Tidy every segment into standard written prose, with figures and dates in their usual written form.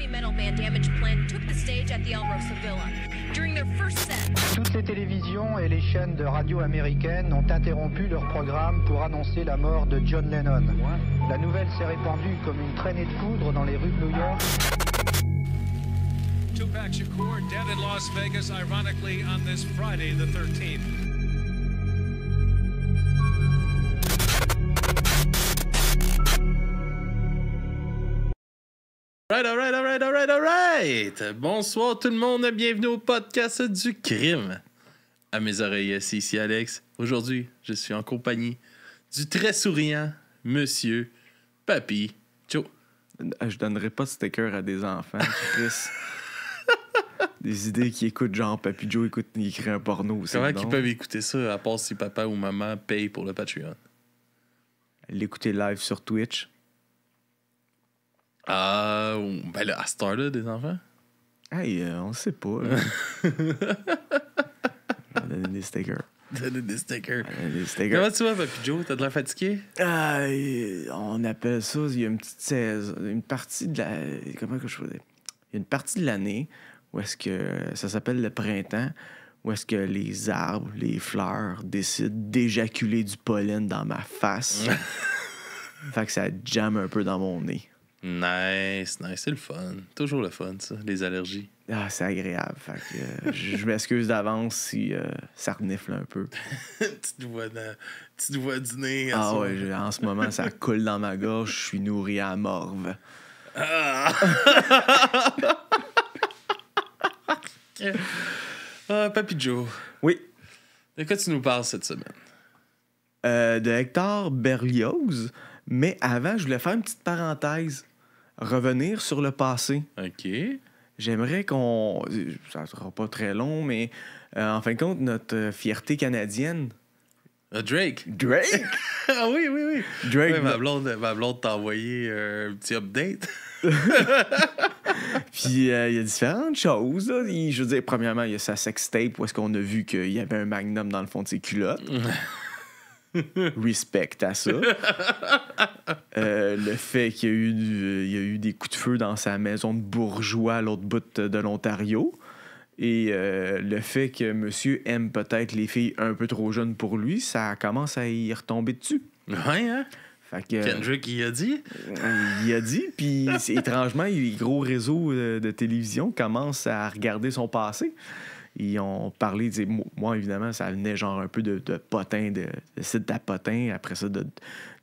heavy metal band Damage Plan took the stage at the El Rosa Villa. During their first set, toutes les télévisions et les chaînes de radio américaines ont interrompu leur programme pour annoncer la mort de John Lennon. La nouvelle s'est répandue comme une traînée de poudre dans les rues de New York. Tupac Shakur dead in Las Vegas, ironically, on this Friday, the 13th. Alright! Bonsoir tout le monde, bienvenue au podcast du crime. À mes oreilles, c'est ici Alex. Aujourd'hui, je suis en compagnie du très souriant Monsieur Papy Joe. Je donnerais pas de sticker à des enfants, Chris. Des idées qui écoutent genre Papy Joe il écrit un porno aussi. Comment ils peuvent écouter ça à part si papa ou maman paye pour le Patreon? L'écouter live sur Twitch. Ah, ben là, à Star là, des enfants? Hey, on sait pas. Donner des stickers. Donner des stickers. Des stickers. Comment tu vas, Papy Joe? T'as de l'air fatigué? On appelle ça, il y a une petite saison, une partie de la... Comment que je faisais? Il y a une partie de l'année où est-ce que ça s'appelle le printemps, où est-ce que les arbres, les fleurs décident d'éjaculer du pollen dans ma face. Fait que ça jamme un peu dans mon nez. Nice. C'est le fun. Toujours le fun, ça, les allergies. Ah, c'est agréable. Fait que je m'excuse d'avance si ça renifle un peu. Petite voix du nez. Ah ouais, en ce moment, ça coule dans ma gorge. Je suis nourri à morve. Ah, Papy Joe. Oui. De quoi tu nous parles cette semaine? De Hector Berlioz. Mais avant, je voulais faire une petite parenthèse. Revenir sur le passé. OK. J'aimerais qu'on... Ça sera pas très long, mais en fin de compte, notre fierté canadienne... Drake. Drake? Ah oui. Drake. Ouais, ma blonde t'a envoyé un petit update. Puis il y a différentes choses. Là. Je veux dire, premièrement, il y a sa sextape où est-ce qu'on a vu qu'il y avait un magnum dans le fond de ses culottes. Respect à ça. Le fait qu'il y a eu des coups de feu dans sa maison de bourgeois à l'autre bout de l'Ontario. Et le fait que monsieur aime peut-être les filles un peu trop jeunes pour lui, ça commence à y retomber dessus. Ouais, hein? Fait que, Kendrick, il a dit? Il a dit, puis étrangement, les gros réseaux de télévision commencent à regarder son passé. Ils ont parlé, moi évidemment, ça venait genre un peu de potins, de sites à potins, après ça de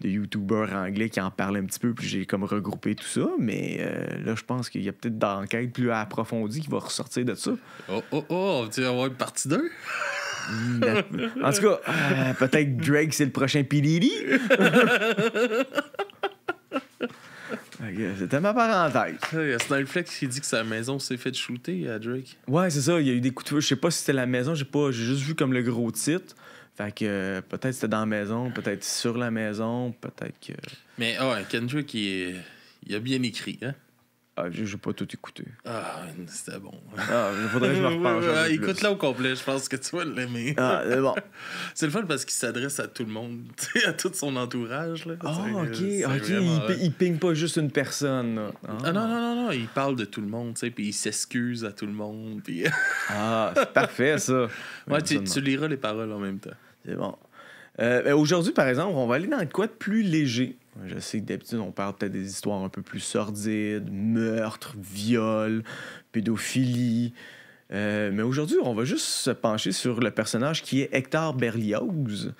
youtubeurs anglais qui en parlaient un petit peu, puis j'ai comme regroupé tout ça, mais là je pense qu'il y a peut-être d'enquête plus approfondie qui va ressortir de ça. On va-tu avoir une partie 2? En tout cas, peut-être Drake c'est le prochain P. Diddy. C'était ma parenthèse. Il y a Snipeflex qui dit que sa maison s'est fait shooter à Drake. Ouais, c'est ça. Il y a eu des coups de feu. Je sais pas si c'était la maison. J'ai juste vu comme le gros titre. Fait que peut-être c'était dans la maison, peut-être sur la maison, peut-être que... Mais Kendrick, il a bien écrit, hein? Ah, j'ai pas tout écouté. Ah, c'était bon. Ah, il faudrait que je me repenche. Écoute-le au complet, je pense que tu vas l'aimer. Ah, c'est bon. C'est le fun parce qu'il s'adresse à tout le monde, à tout son entourage. Là. Ah, OK. Vraiment... Il ping pas juste une personne. Là. Ah, non, il parle de tout le monde, tu sais, puis il s'excuse à tout le monde. Puis... Ah, c'est parfait, ça. Ouais, tu liras les paroles en même temps. C'est bon. Aujourd'hui, par exemple, on va aller dans le quoi de plus léger. Je sais que d'habitude, on parle peut-être des histoires un peu plus sordides, meurtres, viols, pédophilie. Mais aujourd'hui, on va juste se pencher sur le personnage qui est Hector Berlioz.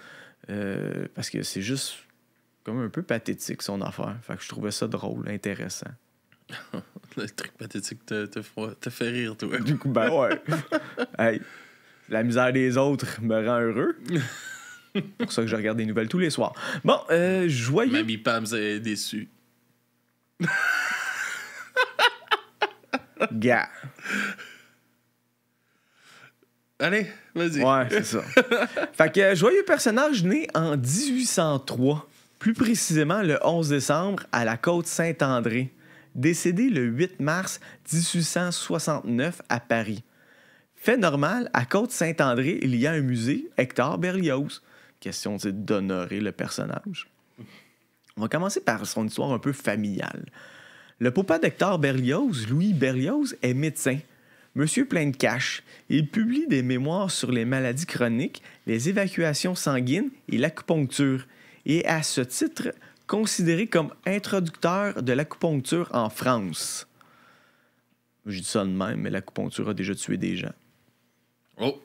Parce que c'est juste comme un peu pathétique, son affaire. Fait que je trouvais ça drôle, intéressant. Le truc pathétique te fait rire, toi. Du coup, ben ouais. Hey, la misère des autres me rend heureux. C'est pour ça que je regarde des nouvelles tous les soirs. Bon, joyeux... Mamie Pam est déçue. Gars. Allez, vas-y. Ouais, c'est ça. Fait que joyeux personnage né en 1803, plus précisément le 11 décembre à la Côte-Saint-André, décédé le 8 mars 1869 à Paris. Fait normal, à Côte-Saint-André, il y a un musée Hector Berlioz. Question d'honorer le personnage. On va commencer par son histoire un peu familiale. Le papa d'Hector Berlioz, Louis Berlioz, est médecin. Monsieur plein de cash. Il publie des mémoires sur les maladies chroniques, les évacuations sanguines et l'acupuncture, et est à ce titre considéré comme introducteur de l'acupuncture en France. Je dis ça de même, mais l'acupuncture a déjà tué des gens. Oh!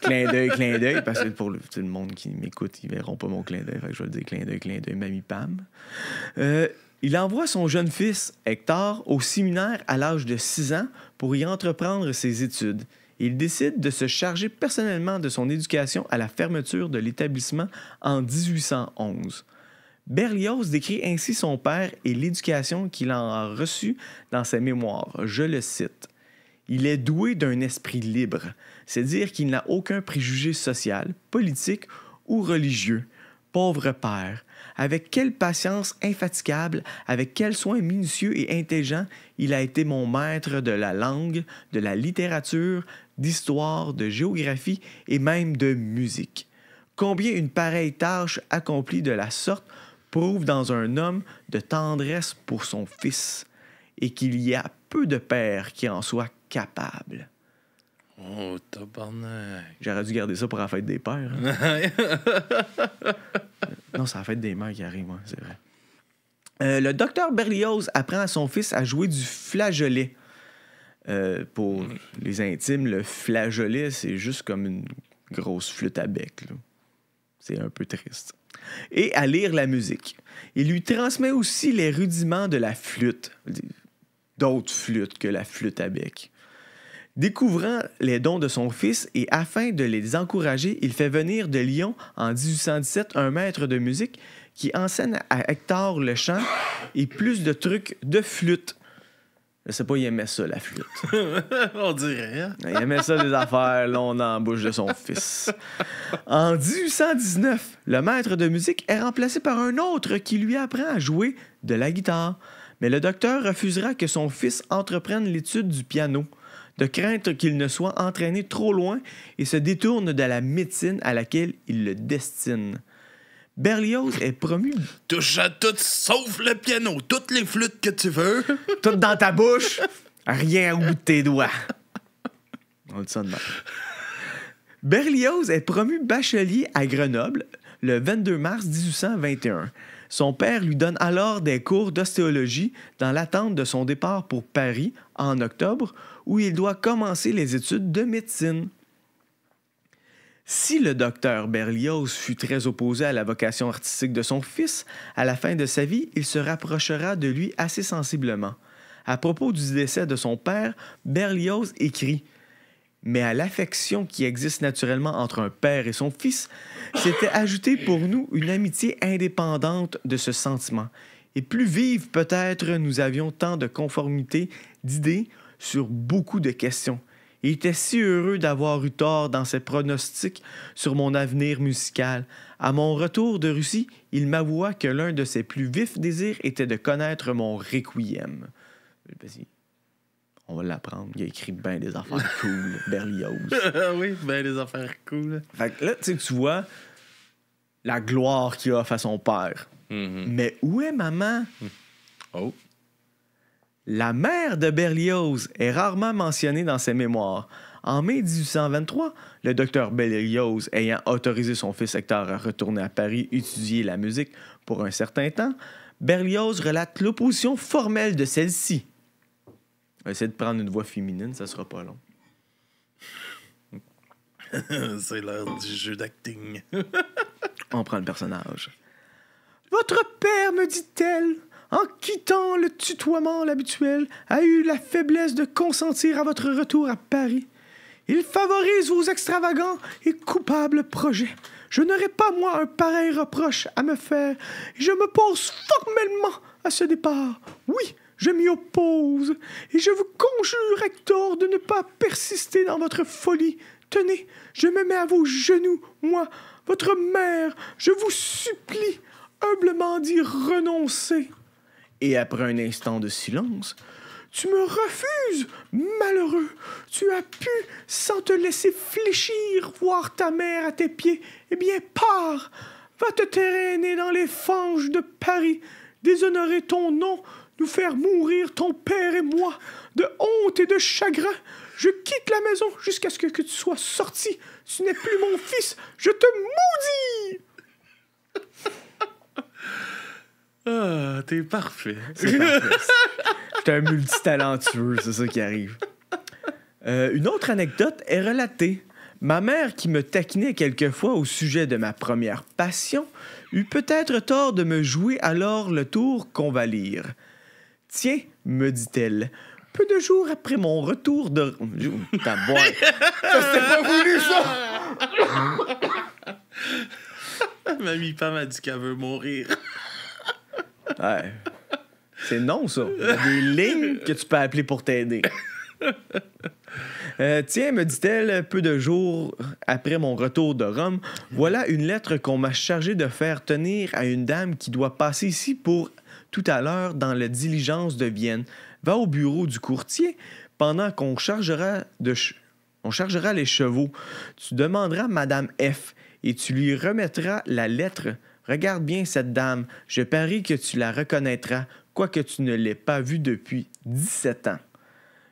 Clin d'œil, parce que pour le monde qui m'écoute, ils verront pas mon clin d'œil, fait que je vais le dire clin d'œil, mamie Pam. Il envoie son jeune fils, Hector, au séminaire à l'âge de 6 ans pour y entreprendre ses études. Il décide de se charger personnellement de son éducation à la fermeture de l'établissement en 1811. Berlioz décrit ainsi son père et l'éducation qu'il en a reçue dans ses mémoires. Je le cite. « Il est doué d'un esprit libre, c'est-à-dire qu'il n'a aucun préjugé social, politique ou religieux. Pauvre père, avec quelle patience infatigable, avec quel soin minutieux et intelligent il a été mon maître de la langue, de la littérature, d'histoire, de géographie et même de musique. Combien une pareille tâche accomplie de la sorte prouve dans un homme de tendresse pour son fils, et qu'il y a peu de pères qui en soient capables. » Oh, tabarnak. J'aurais dû garder ça pour la fête des pères. Hein? Non, c'est la fête des mères qui arrive, ouais, c'est vrai. Le docteur Berlioz apprend à son fils à jouer du flageolet. Pour les intimes, le flageolet, c'est juste comme une grosse flûte à bec. Là. C'est un peu triste. Et à lire la musique. Il lui transmet aussi les rudiments de la flûte. D'autres flûtes que la flûte à bec. Découvrant les dons de son fils et afin de les encourager, il fait venir de Lyon en 1817 un maître de musique qui enseigne à Hector le chant et plus de trucs de flûte. Je sais pas, il aimait ça, la flûte. On dirait. Hein? Il aimait ça, des affaires longues dans la bouche de son fils. En 1819, le maître de musique est remplacé par un autre qui lui apprend à jouer de la guitare. Mais le docteur refusera que son fils entreprenne l'étude du piano, de crainte qu'il ne soit entraîné trop loin et se détourne de la médecine à laquelle il le destine. Berlioz est promu... Touche à tout sauf le piano, toutes les flûtes que tu veux. Tout dans ta bouche, rien au bout de tes doigts. On dit ça de même. Berlioz est promu bachelier à Grenoble le 22 mars 1821. Son père lui donne alors des cours d'ostéologie dans l'attente de son départ pour Paris en octobre, où il doit commencer les études de médecine. Si le docteur Berlioz fut très opposé à la vocation artistique de son fils, à la fin de sa vie, il se rapprochera de lui assez sensiblement. À propos du décès de son père, Berlioz écrit « Mais à l'affection qui existe naturellement entre un père et son fils, s'était ajoutée pour nous une amitié indépendante de ce sentiment. Et plus vive peut-être, nous avions tant de conformité d'idées sur beaucoup de questions. Il était si heureux d'avoir eu tort dans ses pronostics sur mon avenir musical. À mon retour de Russie, il m'avoua que l'un de ses plus vifs désirs était de connaître mon requiem. » On va l'apprendre. Il a écrit bien des affaires cool, Berlioz. Oui, bien des affaires cool. Fait que là, tu vois la gloire qu'il a à son père. Mm-hmm. Mais où est maman? Oh. La mère de Berlioz est rarement mentionnée dans ses mémoires. En mai 1823, le docteur Berlioz, ayant autorisé son fils Hector à retourner à Paris étudier la musique pour un certain temps, Berlioz relate l'opposition formelle de celle-ci. On va essayer de prendre une voix féminine, ça sera pas long. C'est l'heure du jeu d'acting. On prend le personnage. Votre père, me dit-elle, en quittant le tutoiement habituel, a eu la faiblesse de consentir à votre retour à Paris. Il favorise vos extravagants et coupables projets. Je n'aurai pas, moi, un pareil reproche à me faire, et je m'oppose formellement à ce départ. Oui, je m'y oppose, et je vous conjure, Hector, de ne pas persister dans votre folie. Tenez, je me mets à vos genoux, moi, votre mère, je vous supplie, humblement d'y renoncer. Et après un instant de silence, tu me refuses, malheureux. Tu as pu, sans te laisser fléchir, voir ta mère à tes pieds. Eh bien, pars, va te traîner dans les fanges de Paris, déshonorer ton nom, nous faire mourir ton père et moi de honte et de chagrin. Je quitte la maison jusqu'à ce que tu sois sorti. Tu n'es plus mon fils. Je te maudis. Ah, t'es parfait. C'est parfait. J'étais un multitalentueux, c'est ça qui arrive. Une autre anecdote est relatée. Ma mère, qui me taquinait quelquefois au sujet de ma première passion, eut peut-être tort de me jouer alors le tour qu'on va lire. « Tiens, me dit-elle, peu de jours après mon retour de... » T'as boire. Ça, c'était pas voulu, ça! Mamie Pam a dit qu'elle veut mourir. Ouais. C'est non, ça. Il y a des lignes que tu peux appeler pour t'aider. Tiens, me dit-elle, peu de jours après mon retour de Rome, voilà une lettre qu'on m'a chargé de faire tenir à une dame qui doit passer ici pour tout à l'heure dans la diligence de Vienne. Va au bureau du courtier pendant qu'on chargera les chevaux. Tu demanderas Madame F et tu lui remettras la lettre. Regarde bien cette dame. Je parie que tu la reconnaîtras, quoique tu ne l'aies pas vue depuis 17 ans.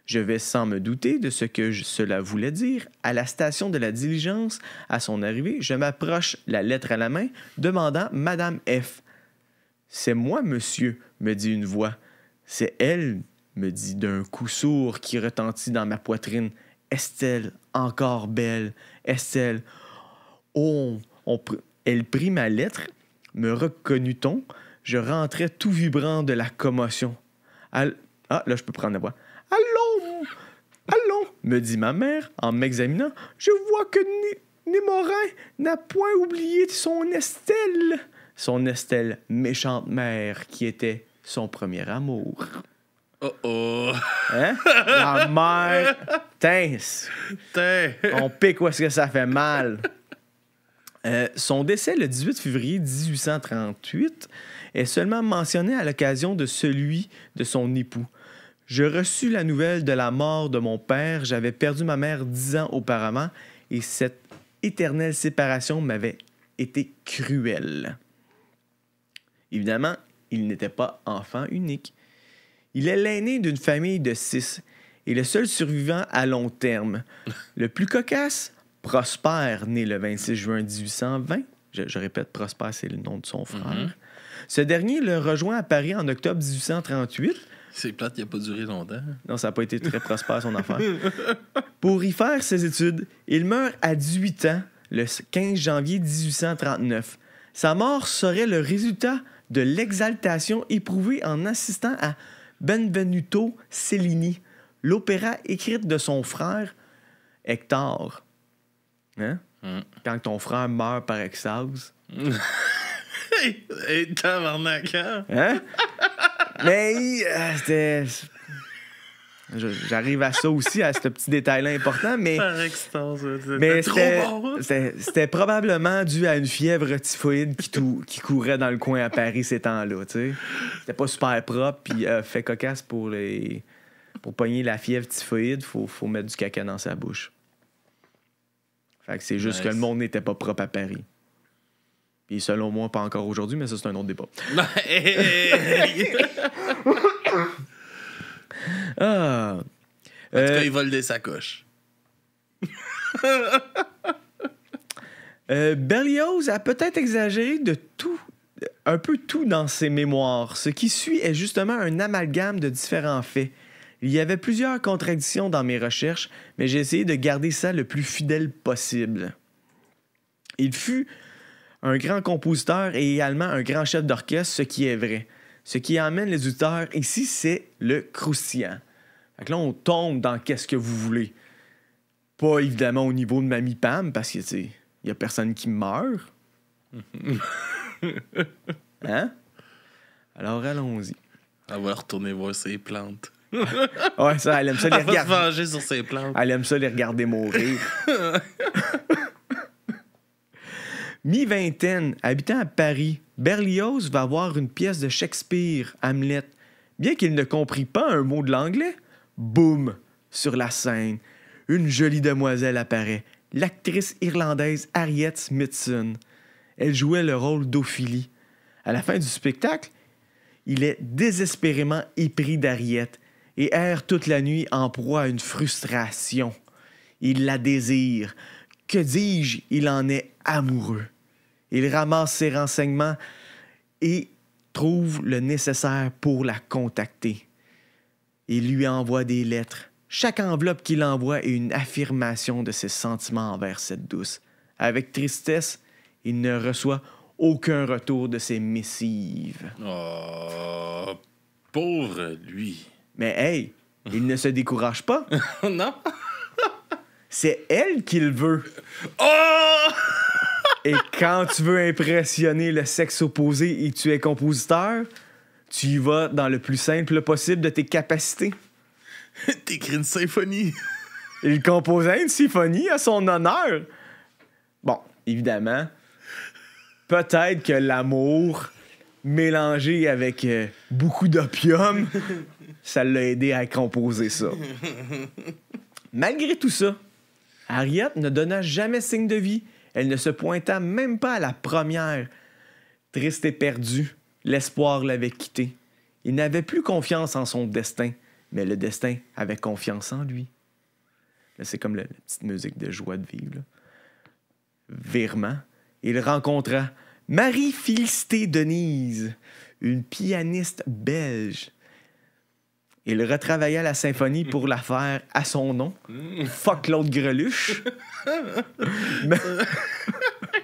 Je vais sans me douter de ce que cela voulait dire. À la station de la diligence, à son arrivée, je m'approche, la lettre à la main, demandant Madame F. « C'est moi, monsieur, me dit une voix. C'est elle, me dit d'un coup sourd qui retentit dans ma poitrine. Estelle, encore belle. Estelle. Oh, elle prit ma lettre. Me reconnut-on? Je rentrais tout vibrant de la commotion. Là, je peux prendre la voix. Allons, allons, me dit ma mère en m'examinant. Je vois que Némorin n'a point oublié son Estelle. Son Estelle, méchante mère, qui était son premier amour. Oh oh. Hein? La mère. Tince. On pique où est-ce que ça fait mal. Son décès le 18 février 1838 est seulement mentionné à l'occasion de celui de son époux. Je reçus la nouvelle de la mort de mon père. J'avais perdu ma mère 10 ans auparavant et cette éternelle séparation m'avait été cruelle. Évidemment, il n'était pas enfant unique. Il est l'aîné d'une famille de 6 et le seul survivant à long terme. Le plus cocasse, Prosper, né le 26 juin 1820. Je répète, Prosper, c'est le nom de son frère. Mm-hmm. Ce dernier le rejoint à Paris en octobre 1838. C'est plate, il n'a pas duré longtemps. Non, ça n'a pas été très prospère, son affaire. Pour y faire ses études, il meurt à 18 ans, le 15 janvier 1839. Sa mort serait le résultat de l'exaltation éprouvée en assistant à Benvenuto Cellini, l'opéra écrite de son frère Hector. Hein? Quand ton frère meurt par extase. Hey, tabarnak, hein? Hein? Mais c'était... J'arrive à ça aussi, à ce petit détail-là important, mais... Par extase, mais c'était trop bon. C'était probablement dû à une fièvre typhoïde qui courait dans le coin à Paris ces temps-là, tu sais. C'était pas super propre, puis fait cocasse pour pogner la fièvre typhoïde, faut mettre du caca dans sa bouche. Fait que c'est juste que le monde n'était pas propre à Paris. Puis selon moi, pas encore aujourd'hui, mais ça, c'est un autre débat. En tout cas, il vole des sacoches. Berlioz a peut-être exagéré un peu tout dans ses mémoires. Ce qui suit est justement un amalgame de différents faits. Il y avait plusieurs contradictions dans mes recherches, mais j'ai essayé de garder ça le plus fidèle possible. Il fut un grand compositeur et également un grand chef d'orchestre, ce qui est vrai. Ce qui emmène les auditeurs ici, c'est le croustillant. Fait que là, on tombe dans qu'est-ce que vous voulez. Pas évidemment au niveau de Mamie Pam, parce que, tu sais, il y a personne qui meurt. Hein? Alors, allons-y. Elle va retourner voir ses plantes. Ouais, ça, elle aime ça les regarder. Elle va se venger sur ses plantes. Elle aime ça les regarder mourir. Mi-vingtaine, habitant à Paris, Berlioz va voir une pièce de Shakespeare, Hamlet. Bien qu'il ne comprit pas un mot de l'anglais, boum, sur la scène, une jolie demoiselle apparaît, l'actrice irlandaise Harriet Smithson. Elle jouait le rôle d'Ophélie. À la fin du spectacle, il est désespérément épris d'Harriet et erre toute la nuit en proie à une frustration. Il la désire. Que dis-je, il en est amoureux. Il ramasse ses renseignements et trouve le nécessaire pour la contacter. Il lui envoie des lettres. Chaque enveloppe qu'il envoie est une affirmation de ses sentiments envers cette douce. Avec tristesse, il ne reçoit aucun retour de ses missives. Oh, pauvre lui. Mais hey, il ne se décourage pas. Non? C'est elle qu'il veut. Oh! Et quand tu veux impressionner le sexe opposé et que tu es compositeur, tu y vas dans le plus simple possible de tes capacités. T'écris une symphonie. Il composait une symphonie à son honneur. Bon, évidemment, peut-être que l'amour mélangé avec beaucoup d'opium, ça l'a aidé à composer ça. Malgré tout ça, Harriet ne donna jamais signe de vie. Elle ne se pointa même pas à la première. Triste et perdue, l'espoir l'avait quitté. Il n'avait plus confiance en son destin, mais le destin avait confiance en lui. Là, c'est comme la petite musique de joie de vivre. Là. Virement, il rencontra Marie-Félicité Denise, une pianiste belge. Il retravailla la symphonie pour la faire à son nom. Fuck l'autre greluche. Mais...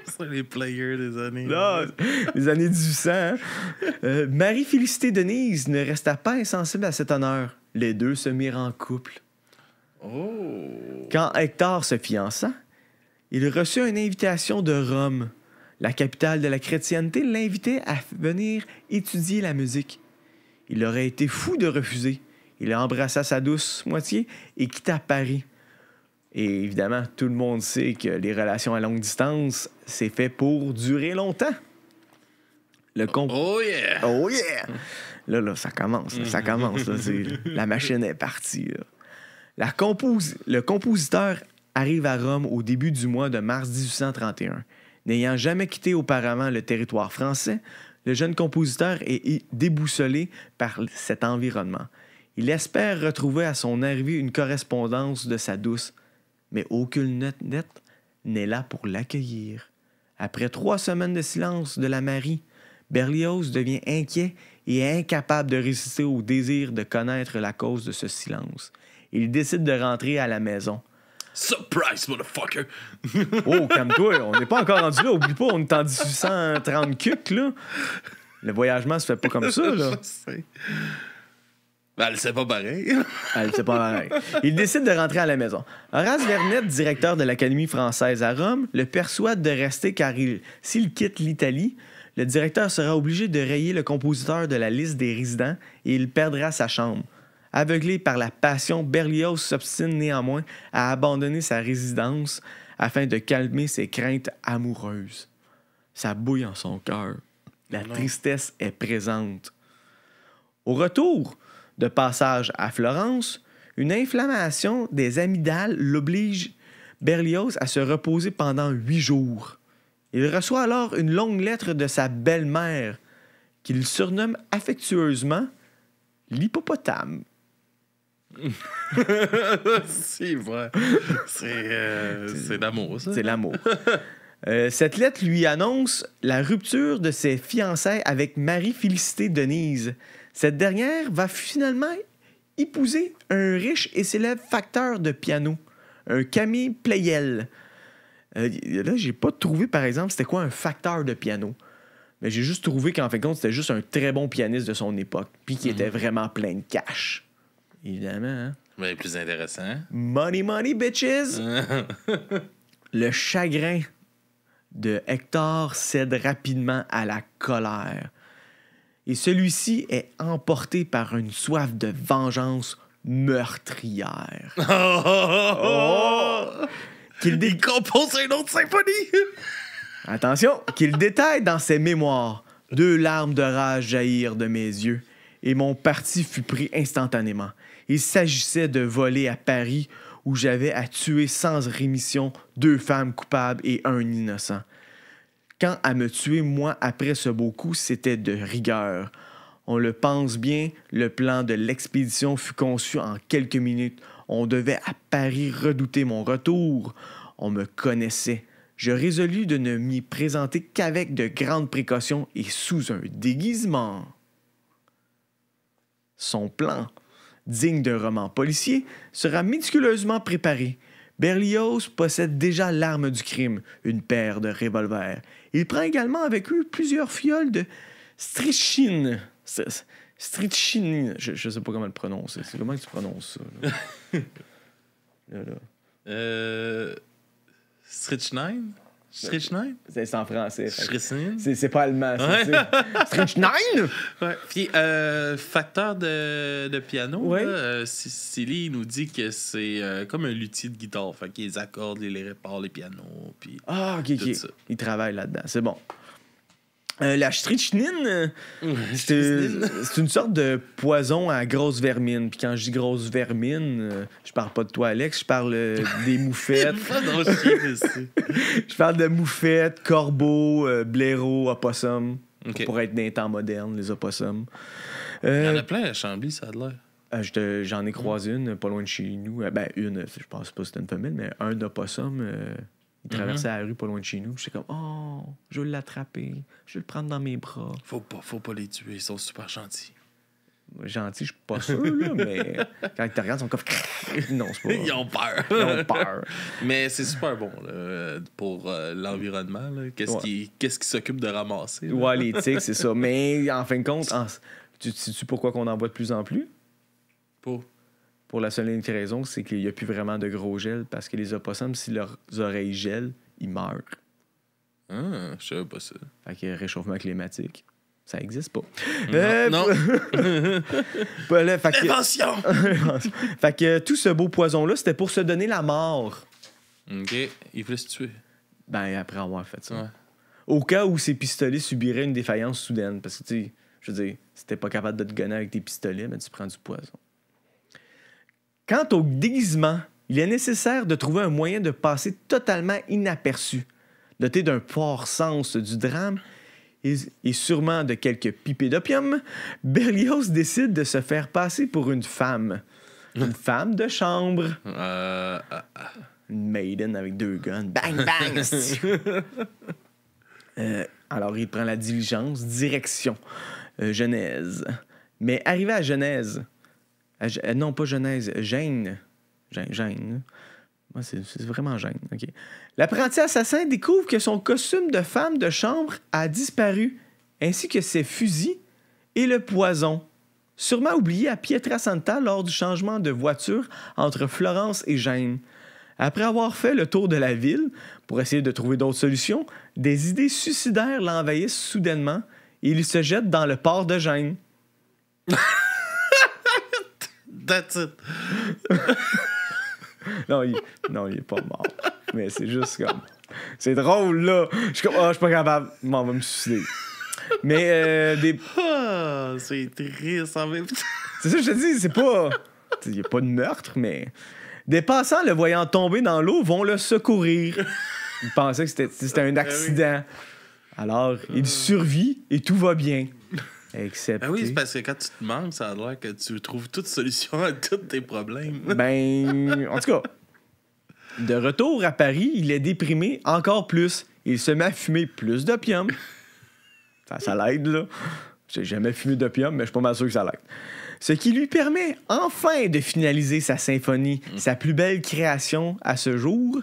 C'est les players des années. Là, les années 1800. Hein? Marie-Félicité Denise ne resta pas insensible à cet honneur. Les deux se mirent en couple. Oh. Quand Hector se fiança, il reçut une invitation de Rome. La capitale de la chrétienté l'invitait à venir étudier la musique. Il aurait été fou de refuser. Il embrassa sa douce moitié et quitta Paris. Et évidemment, tout le monde sait que les relations à longue distance, c'est fait pour durer longtemps. Oh yeah! Oh yeah! Là, ça commence. Là, ça commence. Là, la machine est partie. Là. Le compositeur arrive à Rome au début du mois de mars 1831. N'ayant jamais quitté auparavant le territoire français, le jeune compositeur est déboussolé par cet environnement. Il espère retrouver à son arrivée une correspondance de sa douce, mais aucune note nette n'est là pour l'accueillir. Après 3 semaines de silence de la Marie, Berlioz devient inquiet et incapable de résister au désir de connaître la cause de ce silence. Il décide de rentrer à la maison. Surprise, motherfucker! Oh, calme-toi, on n'est pas encore rendu là. Oublie pas, on est en 1830 cuc, là. Le voyagement se fait pas comme ça, là. Je sais. Ben, elle sait pas pareil. Elle sait pas pareil. Il décide de rentrer à la maison. Horace Vernet, directeur de l'Académie française à Rome, le persuade de rester car s'il quitte l'Italie, le directeur sera obligé de rayer le compositeur de la liste des résidents et il perdra sa chambre. Aveuglé par la passion, Berlioz s'obstine néanmoins à abandonner sa résidence afin de calmer ses craintes amoureuses. Ça bouille en son cœur. La tristesse est présente. Au retour de passage à Florence, une inflammation des amygdales l'oblige Berlioz à se reposer pendant 8 jours. Il reçoit alors une longue lettre de sa belle-mère qu'il surnomme affectueusement l'hippopotame. C'est vrai. C'est l'amour, ça. C'est l'amour. Cette lettre lui annonce la rupture de ses fiançailles avec Marie-Félicité Denise. Cette dernière va finalement épouser un riche et célèbre facteur de piano, un Camille Pleyel. Là, j'ai pas trouvé, par exemple, c'était quoi un facteur de piano. Mais j'ai juste trouvé qu'en fin de compte, c'était juste un très bon pianiste de son époque, puis qui était vraiment plein de cash. Évidemment, hein? Mais plus intéressant. Money, money, bitches! Le chagrin de Hector cède rapidement à la colère. Et celui-ci est emporté par une soif de vengeance meurtrière. Il compose une autre symphonie! Attention, qu'il détaille dans ses mémoires. 2 larmes de rage jaillirent de mes yeux, et mon parti fut pris instantanément. Il s'agissait de voler à Paris, où j'avais à tuer sans rémission 2 femmes coupables et 1 innocent. Quant à me tuer, moi, après ce beau coup, c'était de rigueur. On le pense bien, le plan de l'expédition fut conçu en quelques minutes. On devait à Paris redouter mon retour. On me connaissait. Je résolus de ne m'y présenter qu'avec de grandes précautions et sous un déguisement. Son plan, digne d'un roman policier, sera méticuleusement préparé. Berlioz possède déjà l'arme du crime, une paire de revolvers. Il prend également avec lui plusieurs fioles de strychnine. Strychnine, je sais pas comment le prononcer. C'est comment tu prononces ça? Là? Strychnine? Strychnine? C'est en français. Strychnine? C'est pas allemand. Ouais. Strychnine? Ouais. Puis, facteur de piano, ouais. là, Silly nous dit que c'est comme un luthier de guitare. Fait qu'il les accorde, il les répare, les pianos. Puis OK. ça. Il travaille là-dedans. C'est bon. La strychnine, c'est une sorte de poison à grosse vermine. Puis quand je dis grosse vermine, je parle pas de toi, Alex, je parle des moufettes. Je parle de moufettes, corbeaux, blaireaux, opossums. Okay. Pour être des temps modernes, les opossums. Il y en a plein à Chambly, ça a l'air. J'en ai croisé une, pas loin de chez nous. Une, je pense pas que c'était une femelle, mais un opossum... Il traversait la rue pas loin de chez nous. J'étais comme, oh, je veux l'attraper. Je veux le prendre dans mes bras. Faut pas les tuer. Ils sont super gentils. Gentil, je suis pas sûr, là, mais quand ils te regardent, ils sont comme, non, c'est pas. Ils ont peur. Ils ont peur. Mais c'est super bon là, pour l'environnement. Là. Qu'est-ce qui s'occupe de ramasser? Là? Ouais, les tiques, c'est ça. Mais en fin de compte, tu sais pourquoi qu'on en voit de plus en plus? Pour la seule et unique raison, c'est qu'il n'y a plus vraiment de gros gel parce que les opossums, si leurs oreilles gèlent, ils meurent. Ah, je savais pas ça. Fait que réchauffement climatique, ça existe pas. Non. Prévention! Fait que tout ce beau poison-là, c'était pour se donner la mort. OK. Il voulait se tuer. Ben, après avoir fait ça. Ouais. Au cas où ces pistolets subiraient une défaillance soudaine. Parce que, tu sais, je veux dire, si t'es pas capable de te gonner avec tes pistolets, ben, tu prends du poison. Quant au déguisement, il est nécessaire de trouver un moyen de passer totalement inaperçu. Doté d'un fort sens du drame et sûrement de quelques pipées d'opium, Berlioz décide de se faire passer pour une femme. Une femme de chambre. Une maiden avec 2 guns. Bang, bang! Alors, il prend la diligence, direction Genèse. Mais arrivé à Genèse... non, pas Genèse, Gênes. Gênes. Ouais, c'est vraiment Gênes. OK. L'apprenti assassin découvre que son costume de femme de chambre a disparu, ainsi que ses fusils et le poison, sûrement oublié à Pietrasanta lors du changement de voiture entre Florence et Gênes. Après avoir fait le tour de la ville pour essayer de trouver d'autres solutions, des idées suicidaires l'envahissent soudainement et il se jette dans le port de Gênes. That's it. Non, il est pas mort. Mais c'est juste comme... C'est drôle, là. Je suis comme, je suis pas capable. On va me suicider. Mais c'est triste en même temps. C'est ça que je te dis, c'est pas... Il n'y a pas de meurtre, mais... Des passants, le voyant tomber dans l'eau, vont le secourir. Ils pensaient que c'était un accident. Alors, il survit et tout va bien. Excepté... oui, c'est parce que quand tu te manques, ça a l'air que tu trouves toute solution à tous tes problèmes. Ben, en tout cas, de retour à Paris, il est déprimé encore plus. Il se met à fumer plus d'opium. Ça l'aide, là. J'ai jamais fumé d'opium, mais je suis pas mal sûr que ça l'aide. Ce qui lui permet enfin de finaliser sa symphonie, sa plus belle création à ce jour.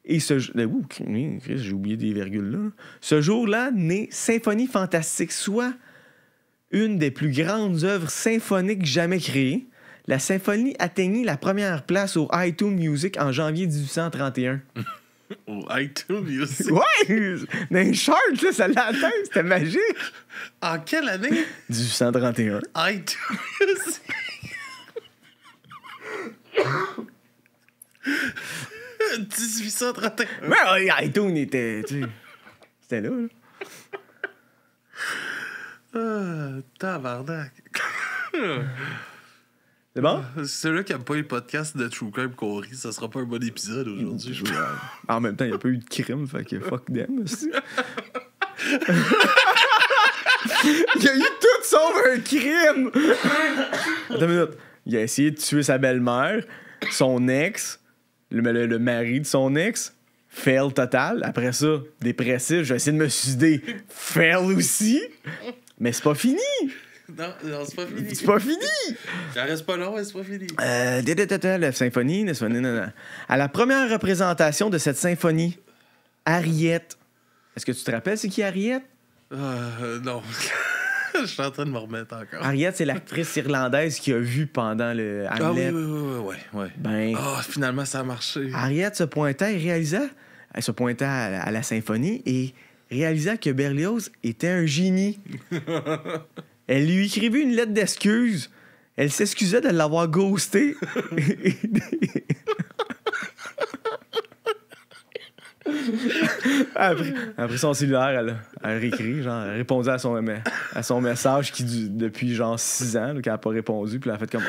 Et j'ai oublié des virgules là. Ce jour-là naît Symphonie fantastique, soit une des plus grandes œuvres symphoniques jamais créées. La symphonie atteignit la première place au iTunes Music en janvier 1831. Au iTunes Music? Ouais! Dans les charts, là, ça l'a atteint, c'était magique! En quelle année? 1831. iTunes Music? 1831. Ouais, iTunes était... C'était là, là. Tabarnak. C'est bon? Celui qui n'aime pas les podcasts de True Crime qu'on rit, ça sera pas un bon épisode aujourd'hui. Je pense. En même temps, il n'y a pas eu de crime, fait que fuck them aussi. Il a eu tout sauf un crime! Attends une minute. Il a essayé de tuer sa belle-mère, son ex, le mari de son ex. Fail total. Après ça, dépressif, j'ai essayé de me suicider. Fail aussi. Mais c'est pas fini. Non, c'est pas fini. C'est pas fini. Ça reste pas long, mais c'est pas fini. La symphonie. À la première représentation de cette symphonie, Harriet. Est-ce que tu te rappelles c'est qui Harriet? Non. Je suis en train de me remettre encore. Harriet, c'est l'actrice irlandaise qui a vu pendant le Hamlet. Oui. Ben, Finalement, ça a marché. Harriet se pointait à la symphonie et réalisa que Berlioz était un génie. Elle lui écrivit une lettre d'excuse. Elle s'excusait de l'avoir ghosté. Après son cellulaire, elle a réécrit, genre, elle répondait à son message qui depuis genre 6 ans, là, qu'elle n'a pas répondu, puis elle a fait comme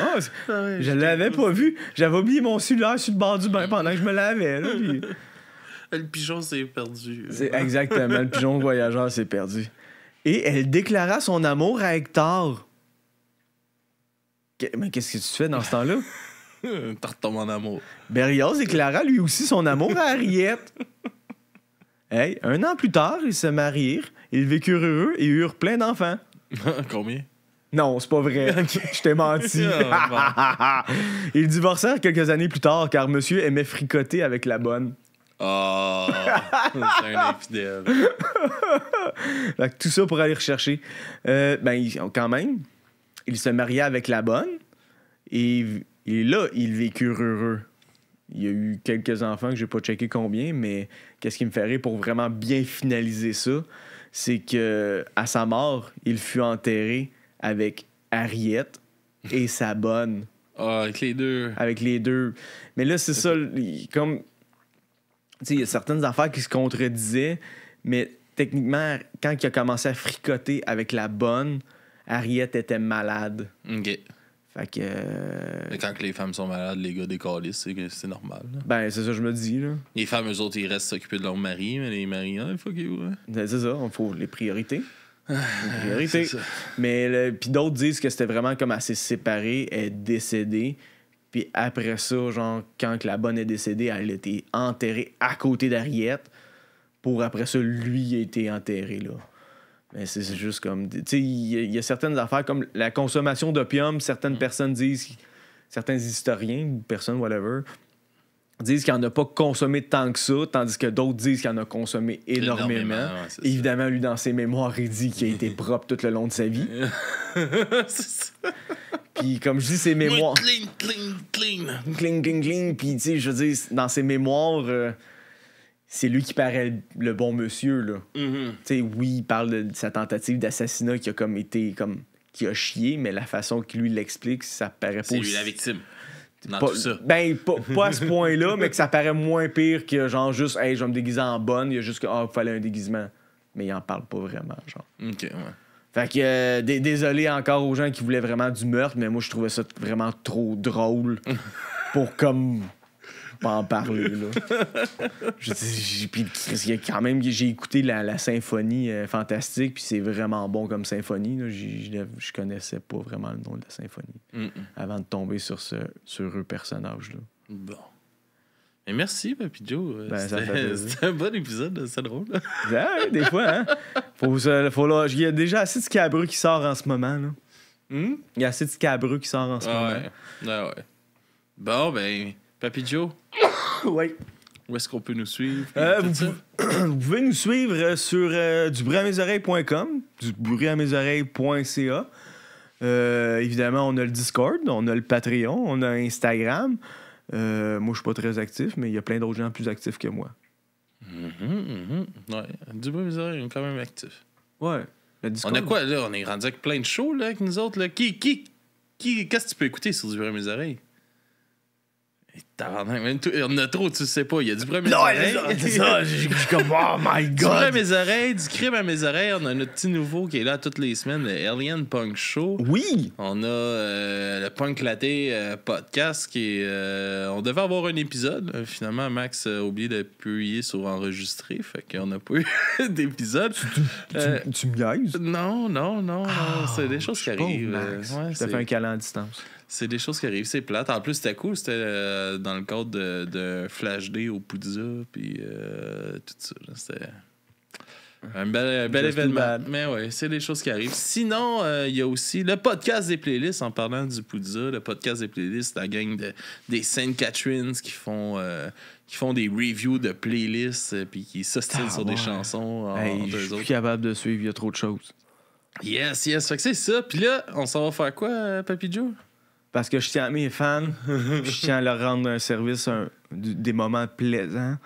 je l'avais pas vu, j'avais oublié mon cellulaire sur le bord du bain pendant que je me lavais. Là, puis... Le pigeon s'est perdu. C'est exactement, le pigeon voyageur s'est perdu. Et elle déclara son amour à Hector. Mais qu'est-ce que tu fais dans ce temps-là? T'as retombé en amour. Berlioz déclara lui aussi son amour à Harriet. Hey, 1 an plus tard, ils se marièrent, ils vécurent heureux et eurent plein d'enfants. Combien? Non, c'est pas vrai. Je t'ai menti. Ils divorcèrent quelques années plus tard car monsieur aimait fricoter avec la bonne. Oh, c'est un infidèle. Fait que tout ça pour aller rechercher. Quand même, il se maria avec la bonne et là, ils vécurent heureux. Il y a eu quelques enfants que j'ai pas checké combien, mais qu'est-ce qui me ferait pour vraiment bien finaliser ça, c'est que à sa mort, il fut enterré avec Harriet et sa bonne. Avec les deux. Avec les deux. Mais là, c'est ça, comme... Tu sais, il y a certaines affaires qui se contredisaient, mais techniquement, quand il a commencé à fricoter avec la bonne, Harriet était malade. OK. Fait que... Mais quand les femmes sont malades, les gars décalissent, c'est normal. Là. Ben, c'est ça que je me dis, là. Les femmes, eux autres, ils restent s'occuper de leur mari, mais les maris, fuck you. Hein. C'est ça, il faut les priorités. Les priorités. Mais puis d'autres disent que c'était vraiment comme assez séparé, elle est décédée. Puis après ça, genre, quand la bonne est décédée, elle a été enterrée à côté d'Harriet. Pour après ça, lui a été enterré, là. Mais c'est juste comme... Tu sais, il y a certaines affaires comme la consommation d'opium. Certaines personnes disent... Certains historiens ou personnes, whatever, disent qu'il n'en a pas consommé tant que ça, tandis que d'autres disent qu'il en a consommé énormément. Ouais, évidemment, lui, dans ses mémoires, il dit qu'il a été propre tout le long de sa vie. C'est ça. Puis, comme je dis, ses mémoires... Clean. Cling. Puis, tu sais, je veux dire, dans ses mémoires... c'est lui qui paraît le bon monsieur, là. Mm-hmm. Tu sais, oui, il parle de sa tentative d'assassinat qui a comme été comme qui a chié, mais la façon qu'il lui l'explique, ça paraît pas C'est aussi... lui la victime. Dans pas, tout ça. Ben, pas à ce point-là, mais que ça paraît moins pire que genre juste, hey, je vais me déguiser en bonne, il y a juste que, il fallait un déguisement. Mais il en parle pas vraiment, genre. OK, ouais. Fait que, désolé encore aux gens qui voulaient vraiment du meurtre, mais moi, je trouvais ça vraiment trop drôle pour comme... pas en parler, là. Puis quand même, j'ai écouté la symphonie fantastique, puis c'est vraiment bon comme symphonie. Là. Je connaissais pas vraiment le nom de la symphonie avant de tomber sur ce heureux personnage-là. Bon. Mais merci, Papy Joe. C'était un bon épisode, c'est drôle. Ouais, des fois, hein? Il y a déjà assez de scabreux qui sort en ce moment, là. Il y a assez de scabreux qui sort en ce moment. Ouais. Bon, ben, Papy Joe. Ouais. Où est-ce qu'on peut nous suivre? Vous pouvez nous suivre sur dubruitamesoreilles.com, dubruitamesoreilles.ca. Évidemment, on a le Discord, on a le Patreon, on a Instagram. Moi, je suis pas très actif, mais il y a plein d'autres gens plus actifs que moi. Ouais, Dubruitamesoreilles, on est quand même actif. Ouais. Le Discord. On a quoi, là? On est rendu avec plein de shows, là, avec nous autres, là. Qu'est-ce que tu peux écouter sur Dubruitamesoreilles? Tabarnak, même toi, on a trop, tu sais pas. Il y a du premier Non, oreilles. c'est ça. J'ai comme, oh my Du vrai à god. mes oreilles, du crime à mes oreilles. On a notre petit nouveau qui est là toutes les semaines, le Alien Punk Show. Oui. On a le Punk Laté podcast qui est. On devait avoir un épisode. Finalement, Max a oublié d'appuyer sur enregistrer. Fait qu'on n'a pas eu d'épisode. Tu me niaises? Non. C'est des choses qui arrivent. Ouais, Je te fais un câlin à distance. c'est des choses qui arrivent. C'est plate. En plus, c'était cool. C'était dans le cadre de Flash Day au Poudza. Puis tout ça. Là, c'était. Un bel Just événement. too bad. Mais ouais, c'est des choses qui arrivent. Sinon, il y a aussi le podcast des playlists, en parlant du Poudza. Le podcast des playlists, la gang des Saint Catharines qui font des reviews de playlists puis qui s'ostinent sur des chansons Hey, entre je eux suis plus autres. capable de suivre, il y a trop de choses. Yes. Fait que c'est ça. Puis là, on s'en va faire quoi, Papy Joe? Parce que je tiens à mes fans, puis je tiens à leur rendre un service, des moments plaisants.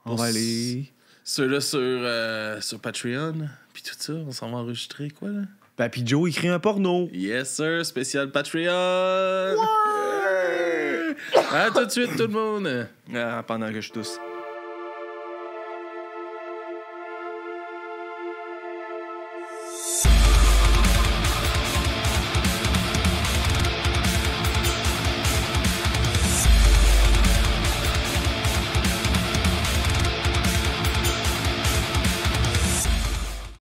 On va aller... Ceux-là sur Patreon, puis tout ça, on s'en va enregistrer quoi, là? Papy Joe écrit un porno. Yes, sir, spécial Patreon! Ouais! À tout de suite, tout le monde! Pendant que je tousse.